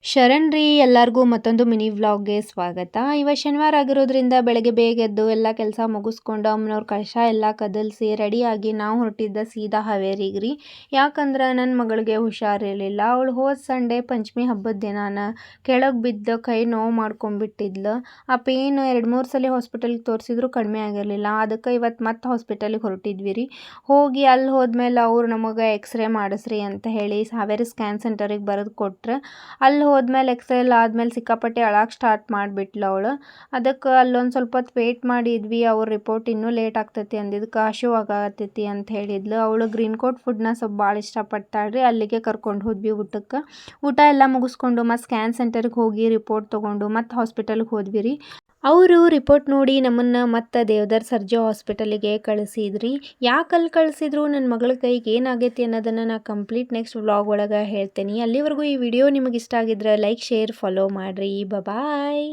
ಶರಣ್ ರೀ ಎಲ್ಲರಿಗೂ ಮತ್ತೊಂದು ಮಿನಿ ವ್ಲಾಗ್ಗೆ ಸ್ವಾಗತ. ಇವತ್ತು ಶನಿವಾರ ಆಗಿರೋದ್ರಿಂದ ಬೆಳಗ್ಗೆ ಬೇಗ ಎದ್ದು ಎಲ್ಲ ಕೆಲಸ ಮುಗಿಸ್ಕೊಂಡು ಅಮ್ಮನವ್ರ ಕಳಶ ಎಲ್ಲ ಕದಲಿಸಿ ರೆಡಿಯಾಗಿ ನಾವು ಹೊರಟಿದ್ದ ಸೀದಾ ಹಾವೇರಿಗೆ ರೀ. ಯಾಕಂದ್ರೆ ನನ್ನ ಮಗಳಿಗೆ ಹುಷಾರಿರಲಿಲ್ಲ. ಅವಳು ಹೋದ ಸಂಡೇ ಪಂಚಮಿ ಹಬ್ಬದ ದಿನಾನ ಕೆಳಗೆ ಬಿದ್ದು ಕೈ ನೋವು ಮಾಡ್ಕೊಂಡ್ಬಿಟ್ಟಿದ್ಲು. ಆ ಪೇನ್ 2-3 ಸಲ ಹಾಸ್ಪಿಟಲ್ಗೆ ತೋರಿಸಿದ್ರು ಕಡಿಮೆ ಆಗಿರಲಿಲ್ಲ. ಅದಕ್ಕೆ ಇವತ್ತು ಮತ್ತೆ ಹಾಸ್ಪಿಟಲಿಗೆ ಹೊರಟಿದ್ವಿ ರೀ. ಹೋಗಿ ಅಲ್ಲಿ ಹೋದ್ಮೇಲೆ ಅವ್ರು ನಮಗೆ ಎಕ್ಸ್ರೇ ಮಾಡಿಸ್ರಿ ಅಂತ ಹೇಳಿ ಹಾವೇರಿ ಸ್ಕ್ಯಾನ್ ಸೆಂಟರಿಗೆ ಬರೆದು ಕೊಟ್ರೆ, ಅಲ್ಲಿ ಹೋದ್ಮೇಲೆ ಎಕ್ಸ್ರೇ ಎಲ್ಲ ಆದಮೇಲೆ ಸಿಕ್ಕಾಪಟ್ಟೆ ಅಳಕ್ಕೆ ಸ್ಟಾರ್ಟ್ ಮಾಡಿಬಿಟ್ಲು ಅವಳು. ಅದಕ್ಕೆ ಅಲ್ಲೊಂದು ಸ್ವಲ್ಪ ಹೊತ್ತು ವೇಟ್ ಮಾಡಿದ್ವಿ. ಅವ್ರ ರಿಪೋರ್ಟ್ ಇನ್ನೂ ಲೇಟ್ ಆಗ್ತೈತಿ ಅಂದಿದ್ದಕ್ಕೆ ಹಸಿವು ಆಗತ್ತೈತಿ ಅಂತ ಹೇಳಿದ್ಲು. ಅವಳು ಗ್ರೀನ್ ಕೋಟ್ ಫುಡ್ನ ಸ್ವಲ್ಪ ಭಾಳ ಇಷ್ಟಪಡ್ತಾಳ್ರಿ. ಅಲ್ಲಿಗೆ ಕರ್ಕೊಂಡು ಹೋದ್ವಿ ಊಟಕ್ಕೆ. ಊಟ ಎಲ್ಲ ಮುಗಿಸ್ಕೊಂಡು ಮತ್ತು ಸ್ಕ್ಯಾನ್ ಸೆಂಟರ್ಗೆ ಹೋಗಿ ರಿಪೋರ್ಟ್ ತೊಗೊಂಡು ಮತ್ತು ಹಾಸ್ಪಿಟಲ್ಗೆ ಹೋದ್ವಿ ರೀ. ಅವರು ರಿಪೋರ್ಟ್ ನೋಡಿ ನಮ್ಮನ್ನು ಮತ್ತೆ ದೇವದಾರ್ ಸರ್ಜಾ ಹಾಸ್ಪಿಟಲಿಗೆ ಕಳಿಸಿದ್ರಿ. ಯಾಕೆ ಅಲ್ಲಿ ಕಳಿಸಿದ್ರು, ನನ್ನ ಮಗಳ ಕೈಗೆ ಏನಾಗೈತಿ ಅನ್ನೋದನ್ನು ನಾನು ಕಂಪ್ಲೀಟ್ ನೆಕ್ಸ್ಟ್ ವ್ಲಾಗ್ ಒಳಗೆ ಹೇಳ್ತೀನಿ. ಅಲ್ಲಿವರೆಗೂ ಈ ವಿಡಿಯೋ ನಿಮಗೆ ಇಷ್ಟ ಆಗಿದ್ರೆ ಲೈಕ್, ಶೇರ್, ಫಾಲೋ ಮಾಡಿರಿ. ಬಾಯ್.